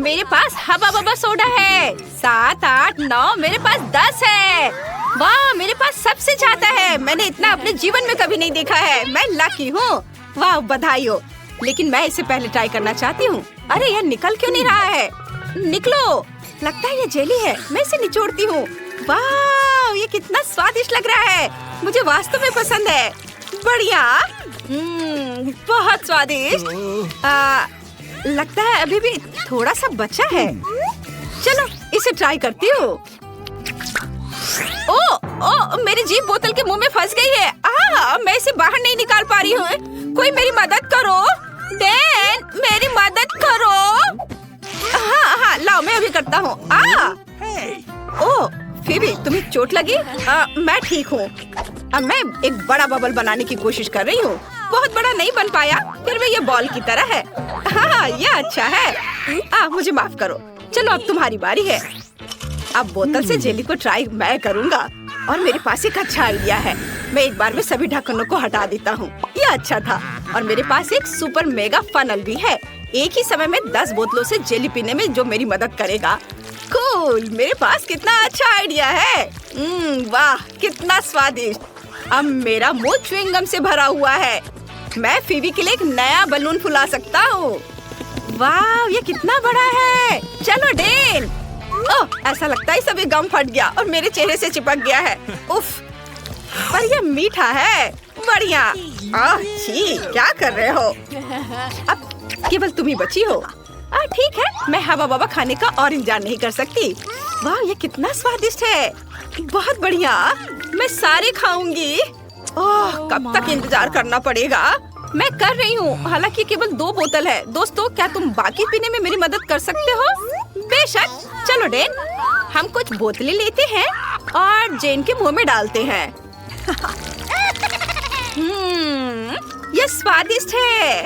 मेरे पास हवा बबा सोडा है। 7, 8, 9, मेरे पास 10 है। वाह, मेरे पास सबसे ज्यादा है। मैंने इतना अपने जीवन में कभी नहीं देखा है। मैं लकी हूँ। वाह, बधाई हो। लेकिन मैं इससे पहले ट्राई करना चाहती हूँ। अरे यार, निकल क्यों नहीं रहा है? निकलो। लगता है ये जेली है। मैं इसे निचोड़ती हूँ। वाह, ये कितना स्वादिष्ट लग रहा है। मुझे वास्तव में पसंद है। बढ़िया। बहुत स्वादिष्ट। लगता है अभी भी थोड़ा सा बचा है। चलो इसे ट्राई करती हूँ। ओ, मेरी जीभ बोतल के मुंह में फंस गई है। मैं इसे बाहर नहीं निकाल पा रही हूँ। कोई मेरी मदद करो। डैन, मेरी मदद करो। हाँ, लाओ, मैं अभी करता हूँ। ओह, फिबी, तुम्हें चोट लगी? मैं ठीक हूँ। अब मैं एक बड़ा बबल बनाने की कोशिश कर रही हूँ। बहुत बड़ा नहीं बन पाया, फिर भी ये बॉल की तरह है। हाँ, ये अच्छा है। मुझे माफ करो। चलो अब तुम्हारी बारी है। अब बोतल से जेली को ट्राई मैं करूँगा। और मेरे पास एक अच्छा आइडिया है। मैं एक बार में सभी ढक्कनों को हटा देता हूँ। ये अच्छा था। और मेरे पास एक सुपर मेगा फनल भी है। एक ही समय में 10 बोतलों से जेली पीने में जो मेरी मदद करेगा। कूल, मेरे पास कितना अच्छा आइडिया है। वाह, कितना स्वादिष्ट। अब मेरा मुंह च्युइंगम से भरा हुआ है। मैं फीवी के लिए एक नया बलून फुला सकता हूँ। वाह, ये कितना बड़ा है। चलो डेन। ओह, ऐसा लगता है सभी गम फट गया और मेरे चेहरे से चिपक गया है। उफ, पर ये मीठा है। बढ़िया। छी, क्या कर रहे हो? अब केवल तुम ही बची हो। ठीक है, मैं हवा बबा खाने का और इंतजार नहीं कर सकती। वाह, ये कितना स्वादिष्ट है। बहुत बढ़िया, मैं सारे खाऊंगी। ओह, कब तक इंतजार करना पड़ेगा? मैं कर रही हूँ। हालांकि केवल 2 बोतल है। दोस्तों, क्या तुम बाकी पीने में मेरी मदद कर सकते हो? बेशक। चलो डेन, हम कुछ बोतलें लेते हैं और जेन के मुंह में डालते हैं। ये स्वादिष्ट है।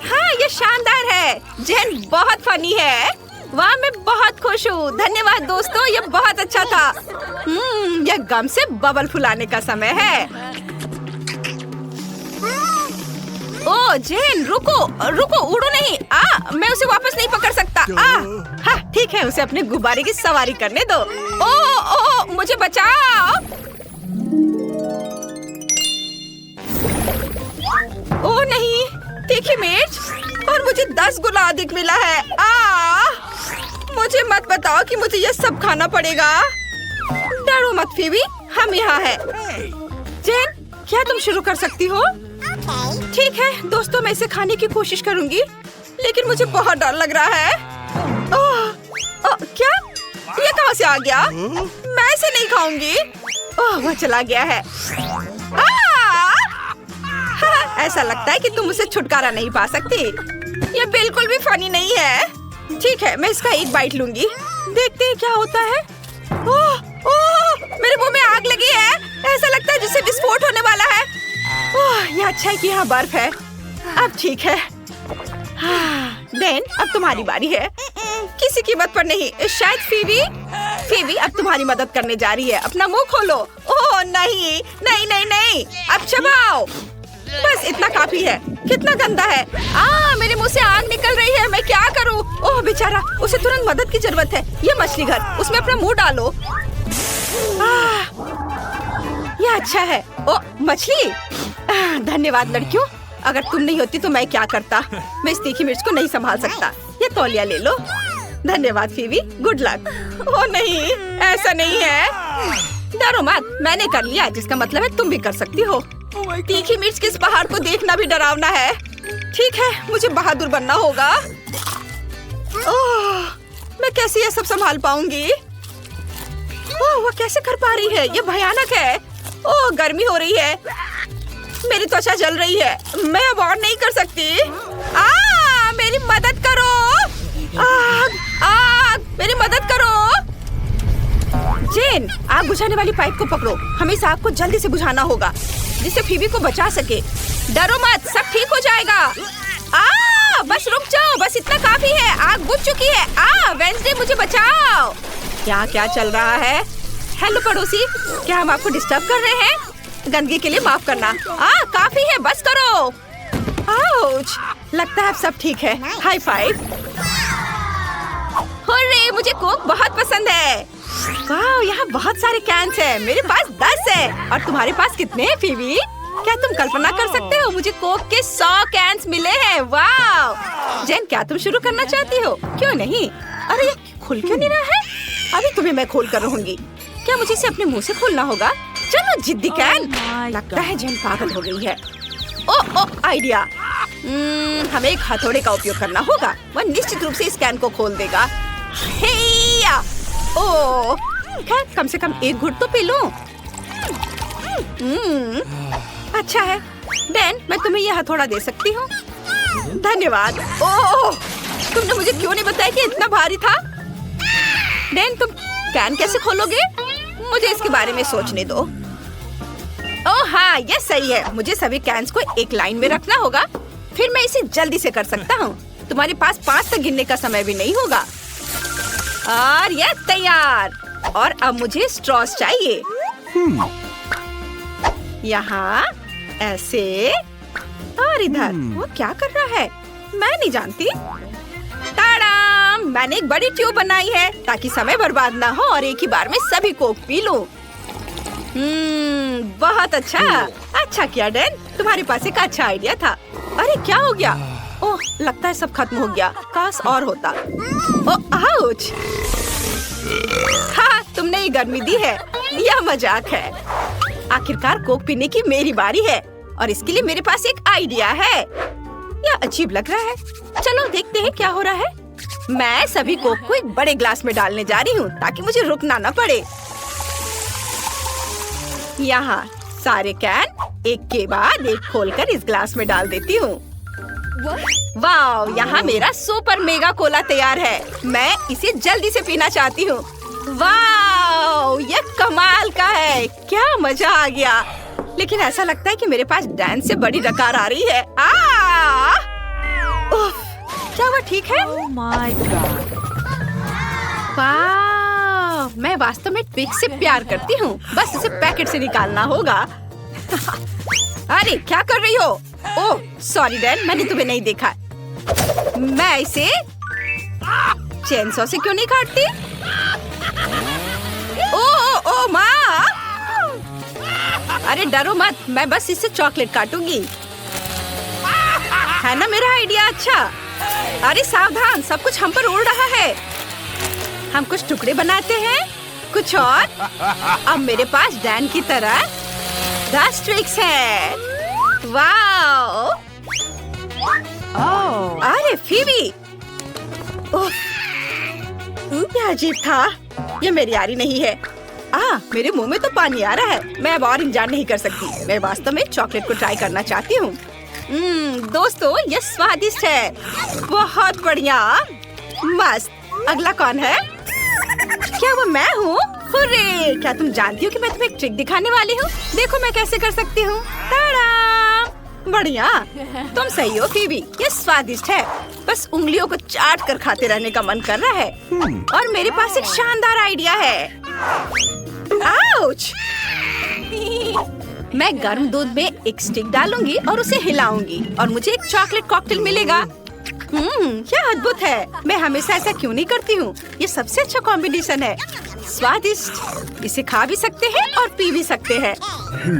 हाँ, ये शानदार है। जेन बहुत फनी है। वाह, मैं बहुत खुश हूँ। धन्यवाद दोस्तों, ये बहुत अच्छा था। यह गम से बबल फुलाने का समय है। ओ जेन, रुको, उड़ो नहीं। मैं उसे वापस नहीं पकड़ सकता। हाँ, ठीक है, उसे अपने गुब्बारे की सवारी करने दो। ओ, मुझे बचाओ। ओ नहीं, तीखी मिर्च। और मुझे 10 गुना अधिक मिला है। मुझे मत बताओ कि मुझे ये सब खाना पड़ेगा। डरो मत फीवी, हम यहाँ हैं। जेन, क्या तुम शुरू कर सकती हो? ठीक है दोस्तों, मैं इसे खाने की कोशिश करूंगी, लेकिन मुझे बहुत डर लग रहा है। क्या? ये कहाँ से आ गया? मैं इसे नहीं खाऊंगी। वह चला गया है। ऐसा लगता है कि तुम उसे छुटकारा नहीं पा सकती। ये बिल्कुल भी फनी नहीं है। ठीक है, मैं इसका एक बाइट लूंगी। देखते हैं क्या होता है। मेरे मुंह में आग लगी है। ऐसा लगता है जैसे विस्फोट होने वाला है। ये अच्छा है कि यहाँ बर्फ है। अब ठीक है। डेन, अब तुम्हारी बारी है। किसी कीमत पर नहीं। शायद फीवी अब तुम्हारी मदद करने जा रही है। अपना मुंह खोलो। ओह नहीं, नहीं नहीं नहीं, अब चबाओ। बस इतना काफी है। कितना गंदा है। मेरे मुंह से आग निकल रही है। मैं क्या करूं? ओह बेचारा, उसे तुरंत मदद की जरूरत है। ये मछली घर, उसमें अपना मुंह डालो। ये अच्छा है। ओ मछली, धन्यवाद लड़कियों। अगर तुम नहीं होती तो मैं क्या करता। मैं इस तीखी मिर्च को नहीं संभाल सकता। ये तौलिया ले लो। धन्यवाद फीवी, गुड लक। ओ नहीं, ऐसा नहीं है। डरो मत, मैंने कर लिया, जिसका मतलब है तुम भी कर सकती हो। तीखी मिर्च के इस पहाड़ को देखना भी डरावना है। ठीक है, मुझे बहादुर बनना होगा। मैं कैसे ये सब संभाल पाऊंगी? वो कैसे कर पा रही है? ये भयानक है। गर्मी हो रही है। मेरी त्वचा जल रही है। मैं अब और नहीं कर सकती। मेरी मदद करो। आग, मेरी मदद करो। जेन, आग बुझाने वाली पाइप को पकड़ो। हमें इस आग को जल्दी से बुझाना होगा, जिससे फीवी को बचा सके। डरो मत, सब ठीक हो जाएगा। बस रुक जाओ, बस इतना काफी है। आग बुझ चुकी है। वेंसडे, मुझे बचाओ। क्या चल रहा है? हेलो पड़ोसी, क्या हम आपको डिस्टर्ब कर रहे हैं? गंदगी के लिए माफ करना। काफी है, बस करो। आउच, लगता है अब सब ठीक है। High five. हुर्रे, मुझे कोक बहुत पसंद है। वाह, यहाँ बहुत सारे कैंस हैं। मेरे पास 10 है। और तुम्हारे पास कितने हैं फीबी? क्या तुम कल्पना कर सकते हो? मुझे कोक के 100 कैंस मिले हैं। वाह जेन, क्या तुम शुरू करना चाहती हो? क्यों नहीं? अरे ये खुल क्यों नहीं रहा है? अभी तुम्हें मैं खोल कर रहूंगी। क्या मुझे इसे अपने मुंह से खोलना होगा? चलो जिद्दी कैन। लगता है जेन पागल हो गई है। ओ आइडिया। हमें एक हथौड़े का उपयोग करना होगा। वह निश्चित रूप से इस कैन को खोल देगा। हेया! ओ, खैर कम से कम एक घुट तो पी लूं। अच्छा है। डैन, मैं तुम्हें यह हथौड़ा दे सकती हूँ। धन्यवाद। ओह, तुमने मुझे क्यों नहीं बताया कि इतना भारी था? डैन, तुम कैन कैसे खोलोगे? मुझे इसके बारे में सोचने दो। ओह हाँ, यह सही है। मुझे सभी कैन्स को एक लाइन में रखना होगा। फिर मैं इसे जल्दी से कर सकता हूँ। तुम्हारे पास 5 तक गिनने का समय भी नहीं होगा। और यह तैयार। और अब मुझे स्ट्रॉस चाहिए। यहाँ ऐसे और इधर। वो क्या कर रहा है? मैं नहीं जानती। टाडाम! मैंने एक बड़ी ट्यूब बनाई है ताकि समय बर्बाद ना हो और एक ही बार में सभी कोक पी लूं। बहुत अच्छा। अच्छा किया डैन, तुम्हारे पास एक अच्छा आइडिया था। अरे क्या हो गया? ओह, लगता है सब खत्म हो गया। काश और होता। ओह आउच! हाँ, तुमने ये गर्मी दी है। यह मजाक है। आखिरकार कोक पीने की मेरी बारी है और इसके लिए मेरे पास एक आइडिया है। यह अजीब लग रहा है। चलो देखते हैं क्या हो रहा है। मैं सभी कोक को एक बड़े ग्लास में डालने जा रही हूँ ताकि मुझे रुकना न पड़े। यहाँ सारे कैन एक के बाद एक खोलकर इस ग्लास में डाल देती हूँ। वाह, यहाँ मेरा सुपर मेगा कोला तैयार है। मैं इसे जल्दी से पीना चाहती हूँ। वाह, ये कमाल का है। क्या मजा आ गया। लेकिन ऐसा लगता है कि मेरे पास डैन से बड़ी डकार आ रही है। क्या वो ठीक है? Oh my God. वाह, मैं वास्तव में ट्विक से प्यार करती हूँ। बस इसे पैकेट से निकालना होगा। अरे क्या कर रही हो? ओह सॉरी डैन, मैंने तुम्हें नहीं देखा। मैं इसे चेनसॉ से क्यों नहीं काटती? ओ माँ! अरे डरो मत, मैं बस इससे चॉकलेट काटूंगी। है ना मेरा आइडिया अच्छा? अरे सावधान, सब कुछ हम पर उड़ रहा है। हम कुछ टुकड़े बनाते हैं, कुछ और। अब मेरे पास डैन की तरह 10 ट्रिक्स है। वाओ! अरे फीबी! ओह, क्या अजीब था। ये मेरी यारी नहीं है। मेरे मुंह में तो पानी आ रहा है। मैं अब और इंतजार नहीं कर सकती। मैं वास्तव में चॉकलेट को ट्राई करना चाहती हूँ। दोस्तों, ये स्वादिष्ट है। बहुत बढ़िया, मस्त। अगला कौन है? क्या वो मैं हूँ? हुर्रे! क्या तुम जानती हो कि मैं तुम्हें एक ट्रिक दिखाने वाली हूँ? देखो मैं कैसे कर सकती हूँ। बढ़िया, तुम सही हो फीबी। ये स्वादिष्ट है। बस उंगलियों को चाट कर खाते रहने का मन कर रहा है। और मेरे पास एक शानदार आइडिया है। आउच! मैं गर्म दूध में एक स्टिक डालूंगी और उसे हिलाऊंगी और मुझे एक चॉकलेट कॉकटेल मिलेगा। क्या अद्भुत है। मैं हमेशा ऐसा क्यों नहीं करती हूँ? ये सबसे अच्छा कॉम्बिनेशन है। स्वादिष्ट, इसे खा भी सकते हैं और पी भी सकते हैं।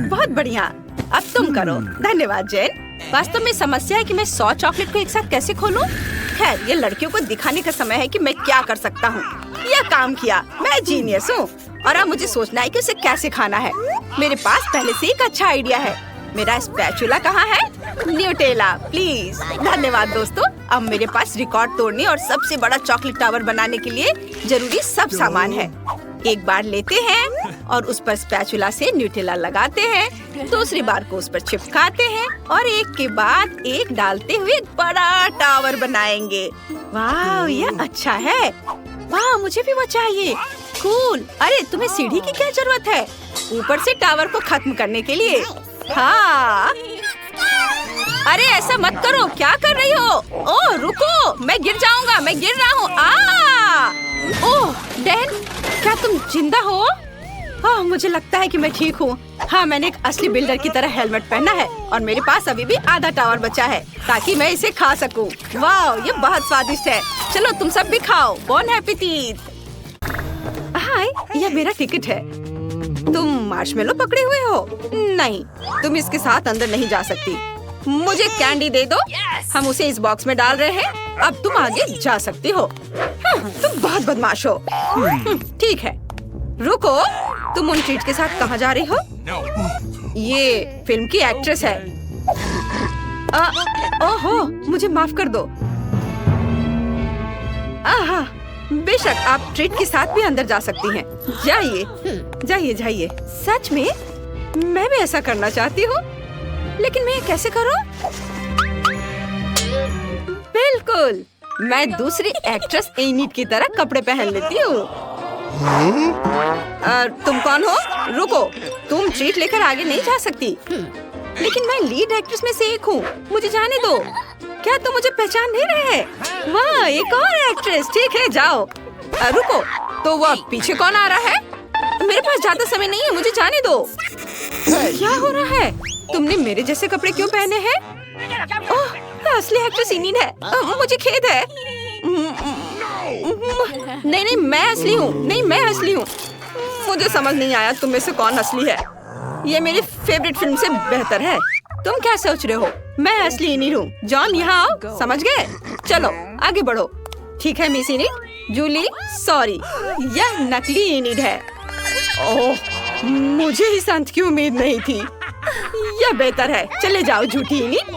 बहुत बढ़िया। अब तुम करो। धन्यवाद जेन। वास्तव में समस्या है कि मैं 100 चॉकलेट को एक साथ कैसे खोलूं? खैर, ये लड़कियों को दिखाने का समय है कि मैं क्या कर सकता हूँ। यह काम किया। मैं जीनियस हूँ। और अब मुझे सोचना है कि उसे कैसे खाना है। मेरे पास पहले से एक अच्छा आइडिया है। मेरा स्पैचुला कहाँ है? Nutella please. धन्यवाद दोस्तों। अब मेरे पास रिकॉर्ड तोड़ने और सबसे बड़ा चॉकलेट टावर बनाने के लिए जरूरी सब सामान है। एक बार लेते हैं और उस पर स्पैचुला से न्यूटेला लगाते हैं। दूसरी बार को उस पर चिपकाते हैं और एक के बाद एक डालते हुए एक बड़ा टावर बनाएंगे। वाह, ये अच्छा है। वाह, मुझे भी वो चाहिए। कूल। अरे तुम्हें सीढ़ी की क्या जरूरत है? ऊपर से टावर को खत्म करने के लिए। हाँ। अरे ऐसा मत करो। क्या कर रही हो? ओह रुको, मैं गिर जाऊंगा। मैं गिर रहा हूँ। ओह डैन, क्या तुम जिंदा हो? हाँ, मुझे लगता है कि मैं ठीक हूँ। हाँ, मैंने एक असली बिल्डर की तरह हेलमेट पहना है और मेरे पास अभी भी आधा टावर बचा है ताकि मैं इसे खा सकूँ। वाह, ये बहुत स्वादिष्ट है। चलो तुम सब भी खाओ। Bone appétit. हाय, यह मेरा टिकट है। तुम मार्शमेलो पकड़े हुए हो? नहीं, तुम इसके साथ अंदर नहीं जा सकती। मुझे कैंडी दे दो। हम उसे इस बॉक्स में डाल रहे हैं। अब तुम आगे जा सकती हो। तुम बहुत बदमाश हो। ठीक है, रुको। तुम उन ट्रीट के साथ कहाँ जा रही हो? ये फिल्म की एक्ट्रेस है। ओहो, मुझे माफ कर दो। आहा, बेशक आप ट्रीट के साथ भी अंदर जा सकती हैं। जाइए, जाइए, जाइए। सच में मैं भी ऐसा करना चाहती हूँ, लेकिन मैं कैसे करूँ? बिल्कुल, मैं दूसरी एक्ट्रेस एनिट की तरह कपड़े पहन लेती हूँ। तुम कौन हो? रुको, तुम ट्रीट लेकर आगे नहीं जा सकती। लेकिन मैं लीड एक्ट्रेस में से एक हूँ, मुझे जाने दो। क्या तुम मुझे पहचान नहीं रहे? वाह, एक और एक्ट्रेस। ठीक है, जाओ। रुको, तो वह पीछे कौन आ रहा है? मेरे पास ज्यादा समय नहीं है, मुझे जाने दो। क्या हो रहा है? तुमने मेरे जैसे कपड़े क्यों पहने हैं? ओह, असली एक्ट्रेस इनिन है। मुझे खेद है। नहीं नहीं, मैं असली हूँ। नहीं, मैं असली हूँ। मुझे समझ नहीं आया तुम में से कौन असली है। ये मेरी फेवरेट फिल्म से बेहतर है। तुम क्या सोच रहे हो? मैं असली इनिन हूँ। जॉन, यहाँ आओ। समझ गए? चलो आगे बढ़ो। ठीक है मिस इनिन। जूली, सॉरी, यह नकली इनिन है। ओह, मुझे इस अंत की उम्मीद नहीं थी। यह बेहतर है। चले जाओ झूठी इनिन।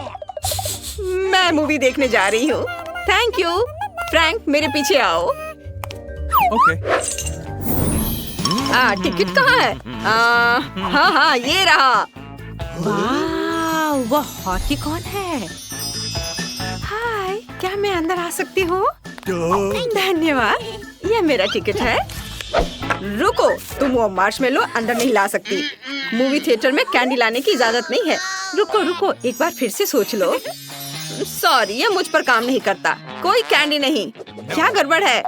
मैं मूवी देखने जा रही हूँ। Thank you. फ्रैंक, मेरे पीछे आओ। Okay. टिकट कहाँ है? हाँ हाँ, ये रहा। वाह, वह हॉकी कौन है? हाय, क्या मैं अंदर आ सकती हूँ? धन्यवाद, यह मेरा टिकट है। रुको, तुम वो मार्शमेलो अंदर नहीं ला सकती। मूवी थिएटर में कैंडी लाने की इजाजत नहीं है। रुको रुको, एक बार फिर से सोच लो। सॉरी, ये मुझ पर काम नहीं करता। कोई कैंडी नहीं। क्या गड़बड़ है?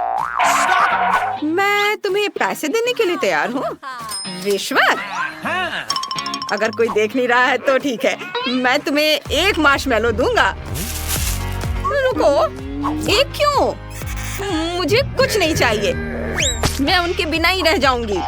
मैं तुम्हें पैसे देने के लिए तैयार हूँ। रिश्वत? अगर कोई देख नहीं रहा है तो ठीक है, मैं तुम्हें एक मार्शमेलो दूंगा। रुको, एक क्यों? मुझे कुछ नहीं चाहिए। मैं उनके बिना ही रह जाऊंगी।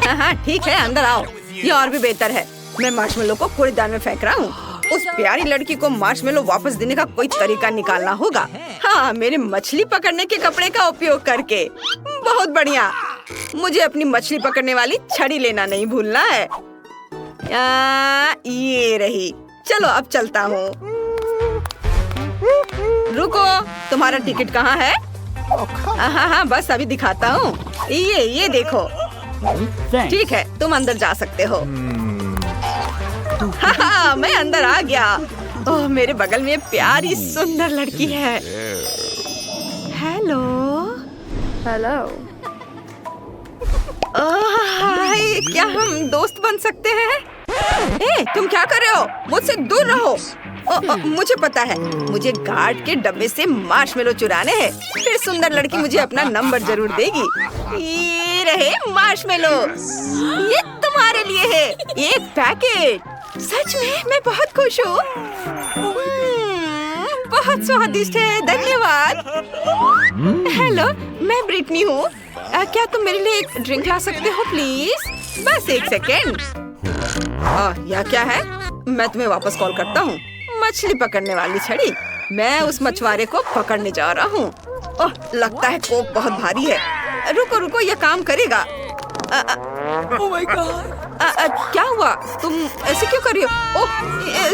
हाँ ठीक है, अंदर आओ। ये और भी बेहतर है। मैं मार्शमेलो को कूड़ेदान में फेंक रहा हूँ। उस प्यारी लड़की को मार्शमेलो वापस देने का कोई तरीका निकालना होगा। हाँ, मेरे मछली पकड़ने के कपड़े का उपयोग करके। बहुत बढ़िया। मुझे अपनी मछली पकड़ने वाली छड़ी लेना नहीं भूलना है। ये रही। चलो अब चलता हूँ। रुको, तुम्हारा टिकट कहाँ है? हाँ, बस अभी दिखाता हूँ। ये देखो। ठीक है, तुम अंदर जा सकते हो। हाँ, मैं अंदर आ गया। ओह, मेरे बगल में प्यारी सुंदर लड़की है। हेलो। हाय, क्या हम दोस्त बन सकते हैं? तुम क्या कर रहे हो? मुझसे दूर रहो। मुझे पता है, मुझे गार्ड के डब्बे से मार्शमेलो चुराने हैं। फिर सुंदर लड़की मुझे अपना नंबर जरूर देगी। ये रहे मार्शमेलो। ये तुम्हारे लिए है, एक पैकेट। सच में मैं बहुत खुश हूँ। बहुत स्वादिष्ट है, धन्यवाद। हेलो, मैं ब्रिटनी हूँ। क्या तुम मेरे लिए एक ड्रिंक ला सकते हो प्लीज? बस एक सेकेंड। यह क्या है? मैं तुम्हें वापस कॉल करता हूँ। मछली पकड़ने वाली छड़ी। मैं उस मछुआरे को पकड़ने जा रहा हूँ। ओह, लगता है कोक बहुत भारी है। रुको रुको, यह काम करेगा। Oh my God. क्या हुआ? तुम ऐसे क्यों कर रही हो? ओह,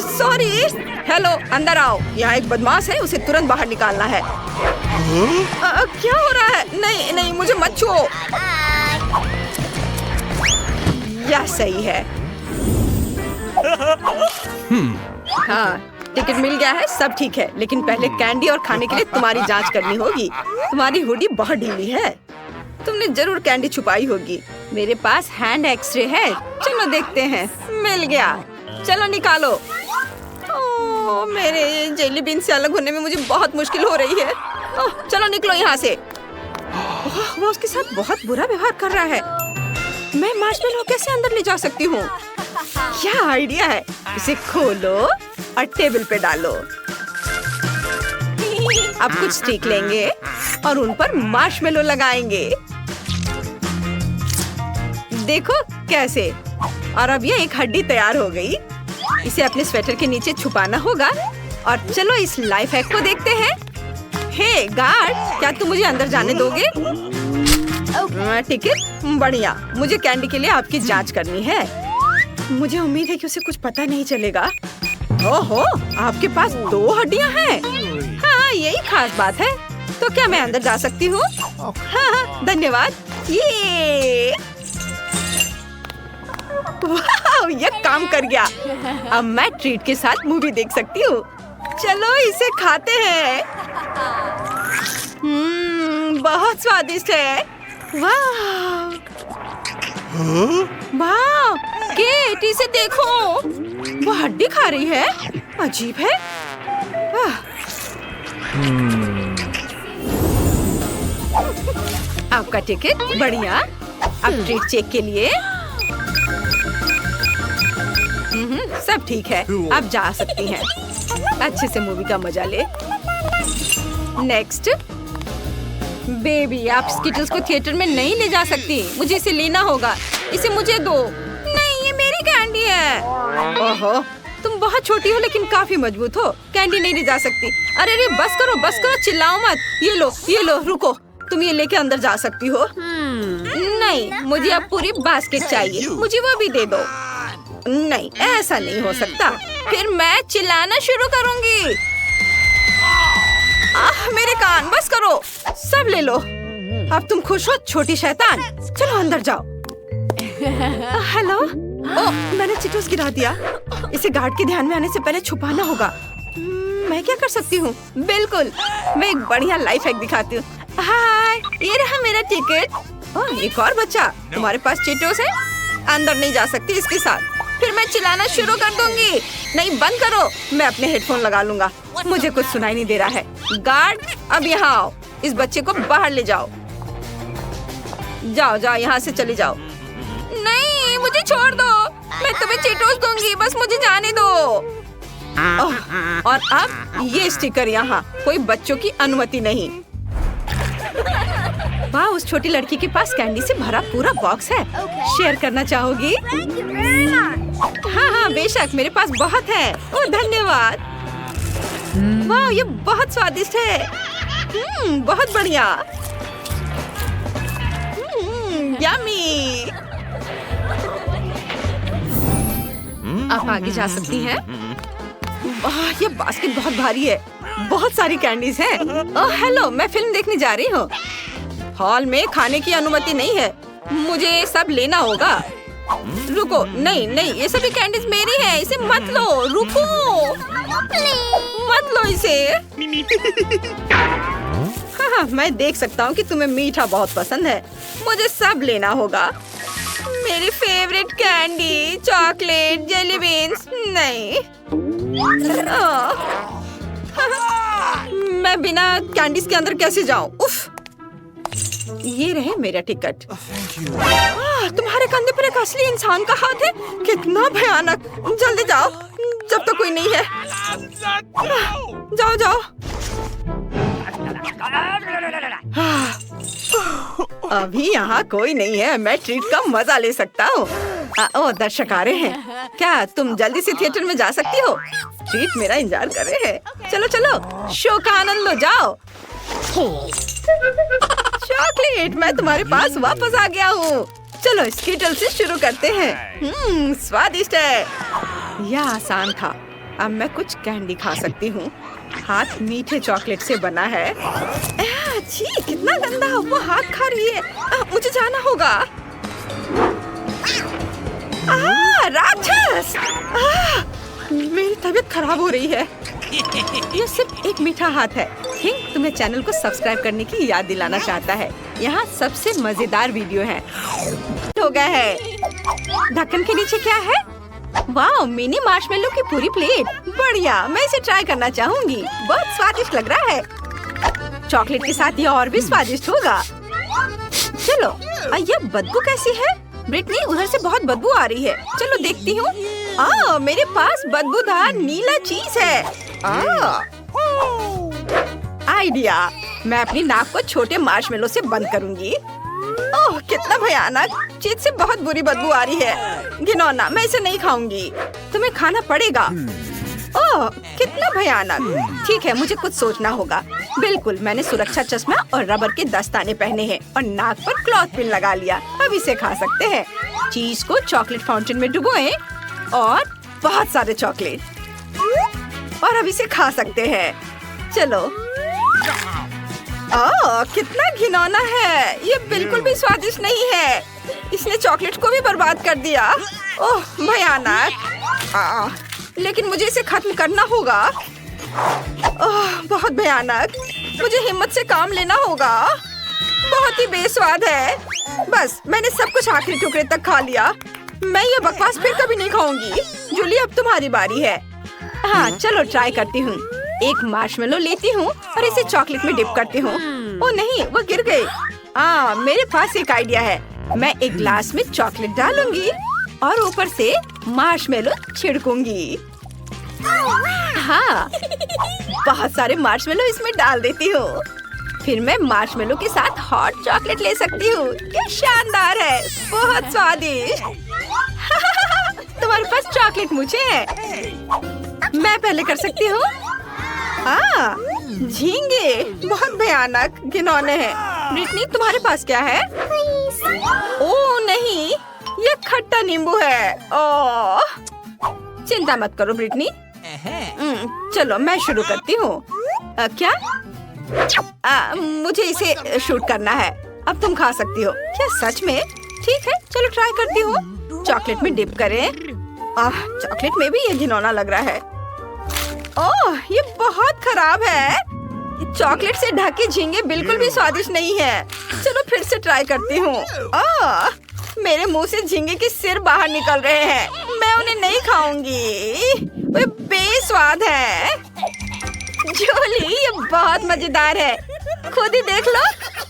सॉरी। हेलो, अंदर आओ। यहाँ एक बदमाश है, उसे तुरंत बाहर निकालना है। क्या हो रहा है? नहीं नहीं, मुझे मत छुओ। यह सही है। हाँ, टिकट मिल गया है, सब ठीक है। लेकिन पहले कैंडी और खाने के लिए तुम्हारी जांच करनी होगी। तुम्हारी हुडी बहुत ढीली है। तुमने जरूर कैंडी छुपाई होगी। मेरे पास हैंड एक्सरे है। चलो देखते हैं। मिल गया। चलो निकालो। ओह, मेरे जेली बीन से अलग होने में मुझे बहुत मुश्किल हो रही है। ओह, चलो निकलो यहाँ से। वो उसके साथ बहुत बुरा व्यवहार कर रहा है। मैं मार्शमेलो कैसे अंदर ले जा सकती हूँ? क्या आइडिया है, इसे खोलो और टेबल पे डालो। अब कुछ स्टिक लेंगे और उन पर मार्शमेलो लगाएंगे। देखो कैसे। और अब ये एक हड्डी तैयार हो गई। इसे अपने स्वेटर के नीचे छुपाना होगा। और चलो इस लाइफ हैक को देखते हैं। हे गार्ड, क्या तुम मुझे अंदर जाने दोगे? टिकट? बढ़िया। मुझे कैंडी के लिए आपकी जांच करनी है। मुझे उम्मीद है कि उसे कुछ पता नहीं चलेगा। ओहो, आपके पास 2 हड्डियां हैं। हाँ, यही खास बात है। तो क्या मैं अंदर जा सकती हूँ? हाँ, धन्यवाद। ये वाह, ये काम कर गया। अब मैं ट्रीट के साथ मूवी देख सकती हूँ। चलो इसे खाते हैं। बहुत स्वादिष्ट है। वाह वाह, केट इसे देखो, वो हड्डी खा रही है। अजीब है। आपका टिकट। बढ़िया। अब ट्रीट चेक के लिए सब ठीक है। आप जा सकती हैं। अच्छे से मूवी का मजा ले। नेक्स्ट। बेबी, आप स्किटल्स को थिएटर में नहीं ले जा सकती। मुझे इसे लेना होगा। इसे मुझे दो। नहीं, ये मेरी कैंडी है। ओहो, तुम बहुत छोटी हो लेकिन काफी मजबूत हो। कैंडी नहीं ले जा सकती। अरे अरे, बस करो, चिल्लाओ मत। ये लो, रुको। तुम ये लेके अंदर जा सकती हो। नहीं, मुझे अब पूरी बास्केट चाहिए। मुझे वो भी दे दो। नहीं, ऐसा नहीं हो सकता। फिर मैं चिल्लाना शुरू करूंगी। मेरे कान, बस करो। सब ले लो। अब तुम खुश हो छोटी शैतान? चलो अंदर जाओ। हेलो। ओह, मैंने चिटोस गिरा दिया। इसे गार्ड के ध्यान में आने से पहले छुपाना होगा। मैं क्या कर सकती हूँ? बिल्कुल, मैं एक बढ़िया लाइफ हैक दिखाती हूँ। हाय, ये रहा मेरा टिकट। ओह, एक और बच्चा। तुम्हारे पास चिटोस है? अंदर नहीं जा सकती इसके साथ। फिर मैं चिल्लाना शुरू कर दूंगी। नहीं, बंद करो। मैं अपने हेडफोन लगा लूंगा। मुझे कुछ सुनाई नहीं दे रहा है। गार्ड, अब यहाँ आओ। इस बच्चे को बाहर ले जाओ। जाओ, यहाँ से चले जाओ। नहीं, मुझे छोड़ दो। मैं तुम्हें चीटोस दूंगी, बस मुझे जाने दो। और अब ये स्टिकर यहाँ। कोई बच्चों की अनुमति नहीं। वाह, उस छोटी लड़की के पास कैंडी से भरा पूरा बॉक्स है। शेयर करना चाहोगी? हाँ, बेशक, मेरे पास बहुत है। ओह, धन्यवाद। वाह, ये बहुत स्वादिष्ट है। बहुत बढ़िया। यम्मी। आप आगे जा सकती हैं। वाह, ये बास्केट बहुत भारी है। बहुत सारी कैंडीज हैं। ओह हेलो, मैं फिल्म देखने जा रही हूँ। हॉल में खाने की अनुमति नहीं है। मुझे सब लेना होगा। रुको, नहीं, ये सभी कैंडीज मेरी है। इसे मत लो। रुको, मत लो इसे। हाँ, मैं देख सकता हूँ कि तुम्हें मीठा बहुत पसंद है। मुझे सब लेना होगा। मेरी favourite candy, chocolate, jelly beans. नहीं, मैं बिना कैंडीज के अंदर कैसे जाऊँ? उफ, ये रहे मेरा टिकट। तुम्हारे कंधे पर एक असली इंसान का हाथ है। कितना भयानक। जल्दी जाओ, जब तक कोई नहीं है। जाओ। अभी यहाँ कोई नहीं है। मैं ट्रीट का मजा ले सकता हूँ। ओह, दर्शक आ रहे हैं। क्या तुम जल्दी से थिएटर में जा सकती हो? ट्रीट मेरा इंतजार कर रहे हैं। चलो, शो का आनंद लो। जाओ। चॉकलेट, मैं तुम्हारे पास वापस आ गया हूँ। चलो, स्किटल से शुरू करते हैं। स्वादिष्ट है। यह आसान था। अब मैं कुछ कैंडी खा सकती हूँ। हाथ मीठे चॉकलेट से बना है। छी, कितना गंदा। वो हाथ खा रही है। मुझे जाना होगा। राक्षस! मेरी तबीयत खराब हो रही है। ये सिर्फ एक मीठा हाथ है। किंग तुम्हें चैनल को सब्सक्राइब करने की याद दिलाना चाहता है। यहाँ सबसे मजेदार वीडियो है। हो गया है। ढक्कन के नीचे क्या है? वाह, मिनी मार्शमेलो की पूरी प्लेट। बढ़िया, मैं इसे ट्राई करना चाहूंगी। बहुत स्वादिष्ट लग रहा है। चॉकलेट के साथ ये और भी स्वादिष्ट होगा। चलो, यह बदबू कैसी है? ब्रिटनी, उधर से बहुत बदबू आ रही है। चलो देखती हूँ। मेरे पास बदबूदार नीला चीज है। आइडिया, मैं अपनी नाक को छोटे मार्शमेलो से बंद करूंगी। ओह, कितना भयानक! चीज से बहुत बुरी बदबू आ रही है। घिनौना, मैं इसे नहीं खाऊंगी। तुम्हें खाना पड़ेगा। ओह, कितना भयानक! ठीक है, मुझे कुछ सोचना होगा। बिल्कुल, मैंने सुरक्षा चश्मा और रबर के दस्ताने पहने हैं और नाक पर क्लॉथ पिन लगा लिया। अब इसे खा सकते हैं। चीज को चॉकलेट फाउंटेन में डुबोएं और बहुत सारे चॉकलेट, और अब इसे खा सकते हैं। चलो। कितना घिनौना है! ये बिल्कुल भी स्वादिष्ट नहीं है। इसने चॉकलेट को भी बर्बाद कर दिया। ओह, भयानक! लेकिन मुझे इसे खत्म करना होगा। ओह, बहुत भयानक! मुझे हिम्मत से काम लेना होगा। बहुत ही बेस्वाद है। बस, मैंने सब कुछ आखिरी टुकड़े तक खा लिया। मैं ये बकवास फिर कभी नहीं खाऊंगी। जूली, अब तुम्हारी बारी है। हाँ, चलो ट्राई करती हूँ। एक मार्शमेलो लेती हूँ और इसे चॉकलेट में डिप करती हूँ। ओह नहीं, वो गिर गई। मेरे पास एक आइडिया है। मैं एक ग्लास में चॉकलेट डालूंगी और ऊपर से मार्शमेलो छिड़कूंगी। हाँ, बहुत सारे मार्शमेलो इसमें डाल देती हूँ। फिर मैं मार्शमेलो के साथ हॉट चॉकलेट ले सकती हूँ। क्या शानदार है! बहुत स्वादिष्ट। तुम्हारे पास चॉकलेट मुझे है। मैं पहले कर सकती हूँ। झींगे बहुत भयानक घिनौने हैं। ब्रिटनी, तुम्हारे पास क्या है? ओह नहीं, ये खट्टा नींबू है। ओह, चिंता मत करो ब्रिटनी। चलो, मैं शुरू करती हूँ। क्या? मुझे इसे शूट करना है। अब तुम खा सकती हो। क्या सच में? ठीक है, चलो ट्राई करती हूँ। चॉकलेट में डिप करें। चॉकलेट में भी ये घिनौना लग रहा है। ओह, ये बहुत खराब है। चॉकलेट से ढके झींगे बिल्कुल भी स्वादिष्ट नहीं है। चलो फिर से ट्राई करती हूँ। मेरे मुंह से झींगे के सिर बाहर निकल रहे हैं। मैं उन्हें नहीं खाऊंगी। वे बेस्वाद है। जूली, ये बहुत मजेदार है। खुद ही देख लो,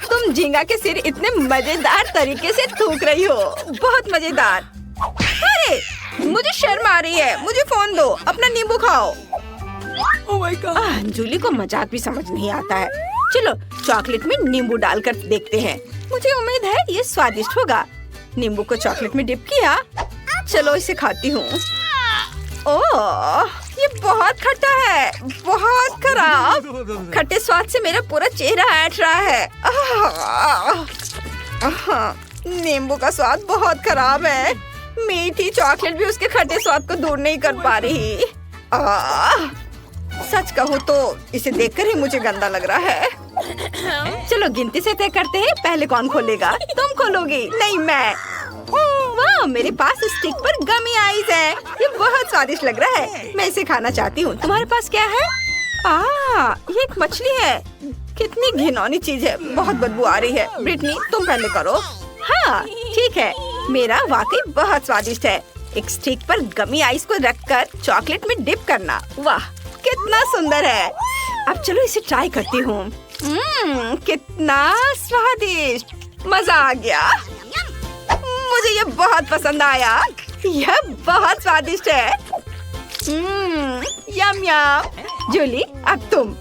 तुम झींगा के सिर इतने मजेदार तरीके से थूक रही हो। बहुत मजेदार। अरे, मुझे शर्म आ रही है। मुझे फोन दो, अपना नींबू खाओ। Oh my God! जूली को मजाक भी समझ नहीं आता है। चलो, चॉकलेट में नींबू डालकर देखते हैं। मुझे उम्मीद है ये स्वादिष्ट होगा। नींबू को चॉकलेट में डिप किया। चलो, इसे खाती हूँ। ओह, ये बहुत खट्टा है। बहुत खराब। खट्टे स्वाद से मेरा पूरा चेहरा ऐंठ रहा है। नींबू का स्वाद बहुत खराब है। मीठी चॉकलेट भी उसके खट्टे स्वाद को दूर नहीं कर पा रही। सच कहूँ तो इसे देखकर ही मुझे गंदा लग रहा है। चलो, गिनती से तय करते हैं। पहले कौन खोलेगा? तुम खोलोगी? नहीं, मैं। वाह, मेरे पास स्टिक पर गमी आइस है। ये बहुत स्वादिष्ट लग रहा है। मैं इसे खाना चाहती हूँ। तुम्हारे पास क्या है? ये एक मछली है। कितनी घिनौनी चीज है। बहुत बदबू आ रही है। ब्रिटनी, तुम पहले करो। हाँ, ठीक है। मेरा वाकई बहुत स्वादिष्ट है। एक स्टिक पर गमी आइस को रखकर चॉकलेट में डिप करना। वाह, कितना सुंदर है। अब चलो इसे ट्राई करती हूँ। कितना स्वादिष्ट! मजा आ गया। मुझे ये बहुत पसंद आया। यह बहुत स्वादिष्ट है। यम यम। जूली, अब तुम।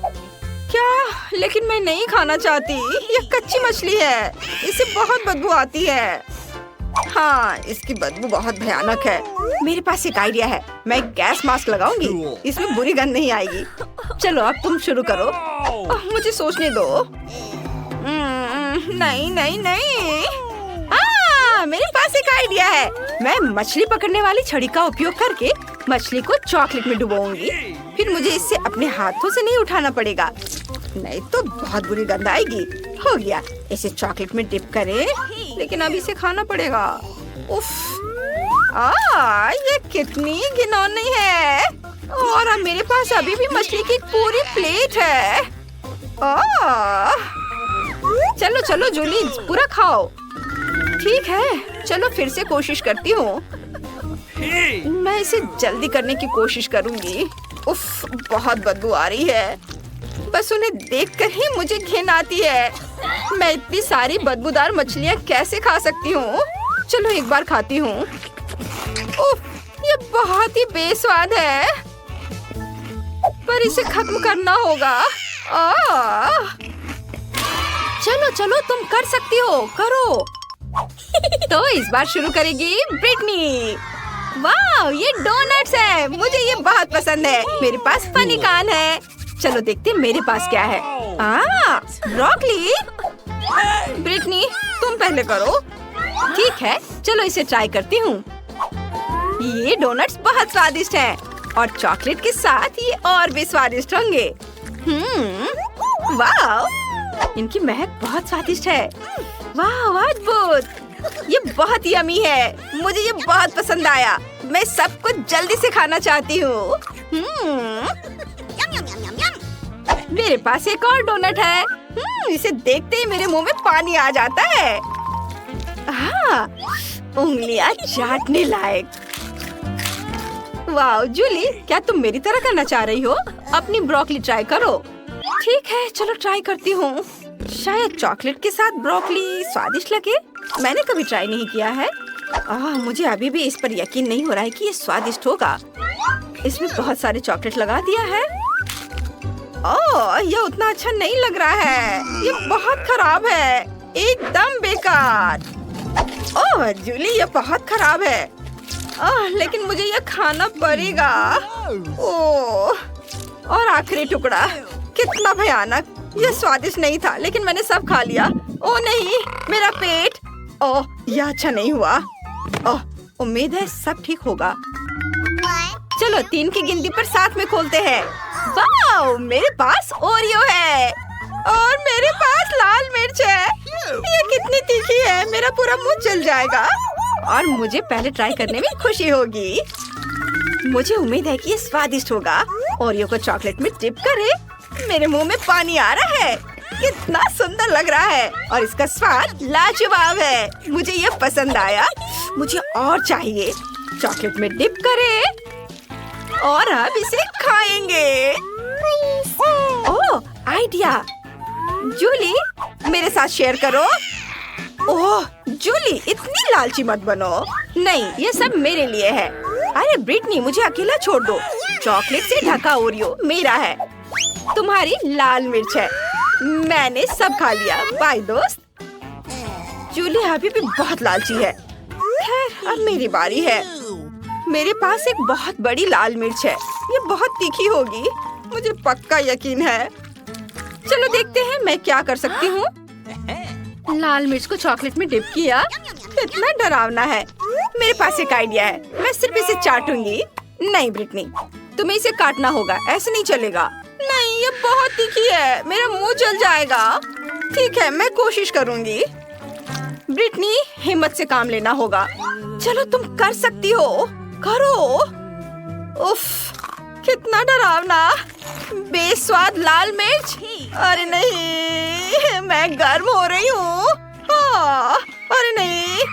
क्या? लेकिन मैं नहीं खाना चाहती। यह कच्ची मछली है। इसे बहुत बदबू आती है। हाँ, इसकी बदबू बहुत भयानक है। मेरे पास एक आइडिया है। मैं गैस मास्क लगाऊंगी। इसमें बुरी गंध नहीं आएगी। चलो, अब तुम शुरू करो। मुझे सोचने दो। नहीं नहीं नहीं। मेरे पास एक आइडिया है। मैं मछली पकड़ने वाली छड़ी का उपयोग करके मछली को चॉकलेट में डुबोऊंगी। फिर मुझे इसे अपने हाथों से नहीं उठाना पड़ेगा, नहीं तो बहुत बुरी गंध आएगी। हो गया, इसे चॉकलेट में डिप करें, लेकिन अब इसे खाना पड़ेगा। उफ, ये कितनी घिनौनी है। और अब मेरे पास अभी भी मछली की पूरी प्लेट है। चलो चलो जूली, पूरा खाओ। ठीक है, चलो फिर से कोशिश करती हूँ। मैं इसे जल्दी करने की कोशिश करूंगी। उफ, बहुत बदबू आ रही है। बस उन्हें देखकर ही मुझे घिन आती है। मैं इतनी सारी बदबूदार मछलियाँ कैसे खा सकती हूँ? चलो एक बार खाती हूँ। उफ, ये बहुत ही बेस्वाद है, पर इसे खत्म करना होगा। चलो चलो, तुम कर सकती हो, करो। तो इस बार शुरू करेगी ब्रिटनी। वाह, ये डोनट्स है, मुझे ये बहुत पसंद है। मेरे पास फनी कान है। चलो देखते हैं मेरे पास क्या है। ब्रोकली। ब्रिटनी, तुम पहले करो। ठीक है, चलो इसे ट्राई करती हूँ। ये डोनट्स बहुत स्वादिष्ट हैं और चॉकलेट के साथ ये और भी स्वादिष्ट होंगे। वाह, इनकी महक बहुत स्वादिष्ट है। वाह, अद्भुत, ये बहुत यम्मी है। मुझे ये बहुत पसंद आया। मैं सब कुछ जल्दी से खाना चाहती हूँ। मेरे पास एक और डोनट है। इसे देखते ही मेरे मुंह में पानी आ जाता है। उंगलियां चाटने लायक। वाह जूली, क्या तुम मेरी तरह करना चाह रही हो? अपनी ब्रोकली ट्राई करो। ठीक है, चलो ट्राई करती हूँ। शायद चॉकलेट के साथ ब्रोकली स्वादिष्ट लगे। मैंने कभी ट्राई नहीं किया है। मुझे अभी भी इस पर यकीन नहीं हो रहा है कि ये स्वादिष्ट होगा। इसमें बहुत सारे चॉकलेट लगा दिया है। ये उतना अच्छा नहीं लग रहा है। ये बहुत खराब है, एकदम बेकार। जूली, ये बहुत खराब है। लेकिन मुझे ये खाना पड़ेगा। और आखिरी टुकड़ा, कितना भयानक। ये स्वादिष्ट नहीं था, लेकिन मैंने सब खा लिया। नहीं, मेरा पेट। यह अच्छा नहीं हुआ। उम्मीद है सब ठीक होगा। चलो 3 की गिनती पर साथ में खोलते हैं। वाह, मेरे पास ओरियो है और मेरे पास लाल मिर्च है। ये कितनी तीखी है, मेरा पूरा मुंह जल जाएगा। और मुझे पहले ट्राई करने में खुशी होगी। मुझे उम्मीद है कि ये स्वादिष्ट होगा। ओरियो को चॉकलेट में डिप करे। मेरे मुंह में पानी आ रहा है। कितना सुंदर लग रहा है और इसका स्वाद लाजवाब है। मुझे ये पसंद आया। मुझे और चाहिए। चॉकलेट में डिप करे और अब इसे खाएंगे। आइडिया। जूली, मेरे साथ शेयर करो। जूली, इतनी लालची मत बनो। नहीं, ये सब मेरे लिए है। अरे ब्रिटनी, मुझे अकेला छोड़ दो। चॉकलेट से ढका ओरियो मेरा है, तुम्हारी लाल मिर्च है। मैंने सब खा लिया। बाय दोस्त। जूली अभी भी बहुत लालची है। खैर, अब मेरी बारी है। मेरे पास एक बहुत बड़ी लाल मिर्च है। ये बहुत तीखी होगी, मुझे पक्का यकीन है। चलो देखते हैं मैं क्या कर सकती हूँ। लाल मिर्च को चॉकलेट में डिप किया। कितना डरावना है। मेरे पास एक आइडिया है। मैं सिर्फ इसे चाटूंगी। नहीं ब्रिटनी, तुम्हें इसे काटना होगा, ऐसे नहीं चलेगा। नहीं, ये बहुत तीखी है, मेरा मुंह जल जाएगा। ठीक है, मैं कोशिश करूंगी। ब्रिटनी, हिम्मत से काम लेना होगा। चलो तुम कर सकती हो, करो। उफ, कितना डरावना, बेस्वाद लाल मिर्च। अरे नहीं, मैं गर्म हो रही हूँ। अरे नहीं,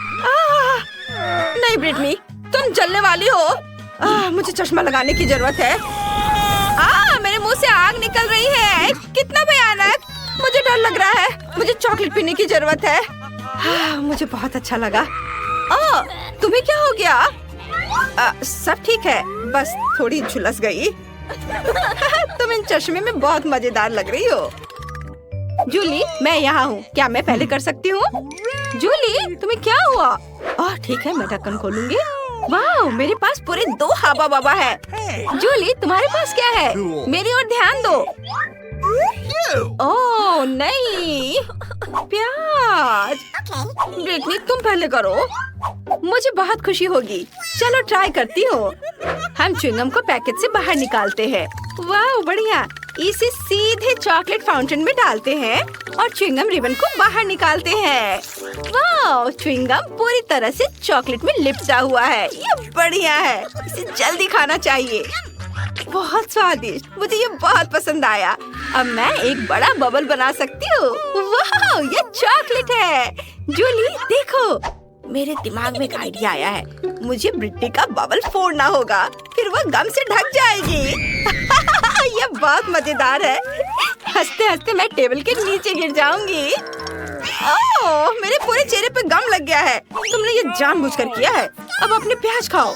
नहीं ब्रिटनी, तुम जलने वाली हो। मुझे चश्मा लगाने की जरूरत है। मेरे मुंह से आग निकल रही है। कितना भयानक। मुझे डर लग रहा है। मुझे चॉकलेट पीने की जरूरत है। मुझे बहुत अच्छा लगा। तुम्हें क्या हो गया? सब ठीक है, बस थोड़ी झुलस गई। तुम इन चश्मे में बहुत मजेदार लग रही हो। जूली, मैं यहाँ हूँ, क्या मैं पहले कर सकती हूँ? जूली, तुम्हें क्या हुआ? ठीक है, मैं ढक्कन खोलूंगी। वाह, मेरे पास पूरे 2 हाबा बाबा है। जूली, तुम्हारे पास क्या है? मेरी ओर ध्यान दो। नहीं, प्याज। ब्रिटनी, तुम पहले करो, मुझे बहुत खुशी होगी। चलो ट्राई करती हूँ। हम च्युइंगम को पैकेट से बाहर निकालते हैं। वाह बढ़िया। इसे सीधे चॉकलेट फाउंटेन में डालते हैं और च्युइंगम रिबन को बाहर निकालते हैं। वाह, च्युइंगम पूरी तरह से चॉकलेट में लिपटा हुआ है। ये बढ़िया है, इसे जल्दी खाना चाहिए। बहुत स्वादिष्ट, मुझे ये बहुत पसंद आया। अब मैं एक बड़ा बबल बना सकती हूँ। वाह, ये चॉकलेट है। जूली देखो, मेरे दिमाग में एक आइडिया आया है। मुझे ब्रिटनी का बबल फोड़ना होगा, फिर वह गम से ढक जाएगी। ये बहुत मजेदार है। हंसते हंसते मैं टेबल के नीचे गिर जाऊंगी। ओह, मेरे पूरे चेहरे पे गम लग गया है। तुमने ये जानबूझकर किया है। अब अपने प्याज खाओ।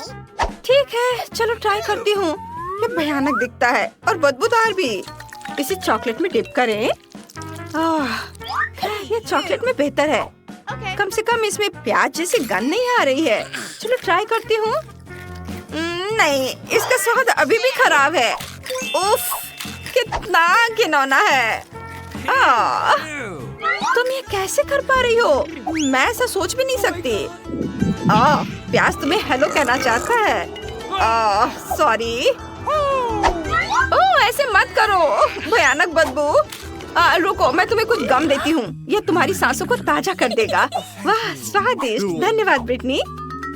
ठीक है, चलो ट्राई करती हूँ। ये भयानक दिखता है और बदबूदार भी। इसे चॉकलेट में डिप करें। ये चॉकलेट में बेहतर है। कम से कम इसमें प्याज जैसी गंध नहीं आ रही है। चलो ट्राई करती हूँ। नहीं, इसका स्वाद अभी भी खराब है। उफ, कितना घिनौना है। तुम ये कैसे कर पा रही हो? मैं ऐसा सोच भी नहीं सकती। प्याज तुम्हें हेलो कहना चाहता है। सॉरी। ओह, ऐसे मत करो, भयानक बदबू। रुको, मैं तुम्हें कुछ गम देती हूँ। ये तुम्हारी सांसों को ताजा कर देगा। वाह, स्वादिष्ट। धन्यवाद ब्रिटनी।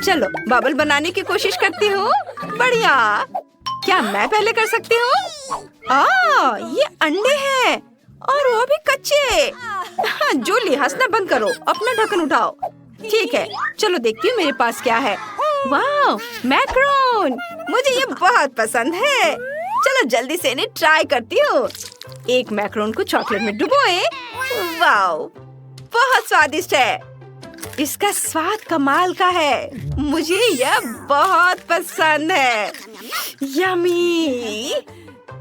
चलो बबल बनाने की कोशिश करती हूँ। बढ़िया। क्या मैं पहले कर सकती हूँ? ये अंडे हैं और वो भी कच्चे। जूली, हंसना बंद करो। अपना ढक्कन उठाओ। ठीक है, चलो देखती हूँ मेरे पास क्या है। वाह, मैक्रोन। मुझे ये बहुत पसंद है। चलो जल्दी से इन्हें ट्राई करती हूँ। एक मैक्रोन को चॉकलेट में डुबोए। वाह, बहुत स्वादिष्ट है। इसका स्वाद कमाल का है। मुझे यह बहुत पसंद है। यम्मी।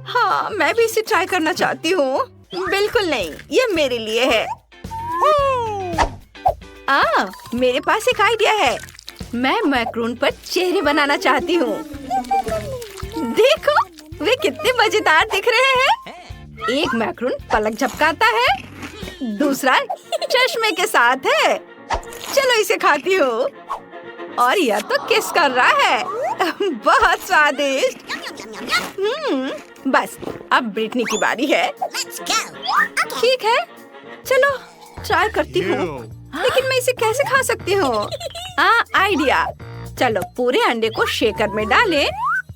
हाँ, मैं भी इसे ट्राई करना चाहती हूँ। बिल्कुल नहीं, ये मेरे लिए है। मेरे पास एक आइडिया है। मैं मैक्रोन पर चेहरे बनाना चाहती हूँ। देखो, वे कितने मजेदार दिख रहे हैं। एक मैक्रोन पलक झपकाता है, दूसरा चश्मे के साथ है। चलो इसे खाती हूँ। और यह तो किस कर रहा है। बहुत स्वादिष्ट। बस अब ब्रिटनी की बारी है। ठीक है, चलो ट्राई करती हूँ। लेकिन मैं इसे कैसे खा सकती हूँ? आइडिया। चलो पूरे अंडे को शेकर में डालें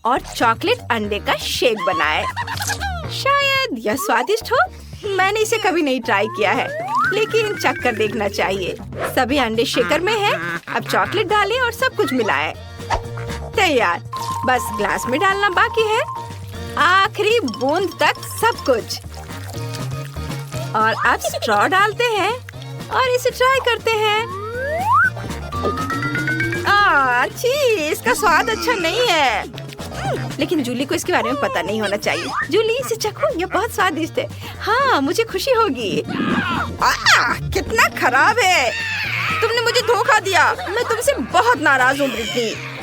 और चॉकलेट अंडे का शेक बनाएं। शायद यह स्वादिष्ट हो। मैंने इसे कभी नहीं ट्राई किया है, लेकिन चख कर देखना चाहिए। सभी अंडे शेकर में हैं। अब चॉकलेट डालें और सब कुछ मिलाएं। तैयार। बस ग्लास में डालना बाकी है। आखिरी बूंद तक सब कुछ। और अब स्ट्रॉ डालते हैं और इसे ट्राई करते हैं। छी, इसका स्वाद अच्छा नहीं है। लेकिन जूली को इसके बारे में पता नहीं होना चाहिए। जूली, इसे चखो, ये बहुत स्वादिष्ट है। हाँ, मुझे खुशी होगी। कितना खराब है। तुमने मुझे धोखा दिया। मैं तुमसे बहुत नाराज हूँ ब्रिटनी।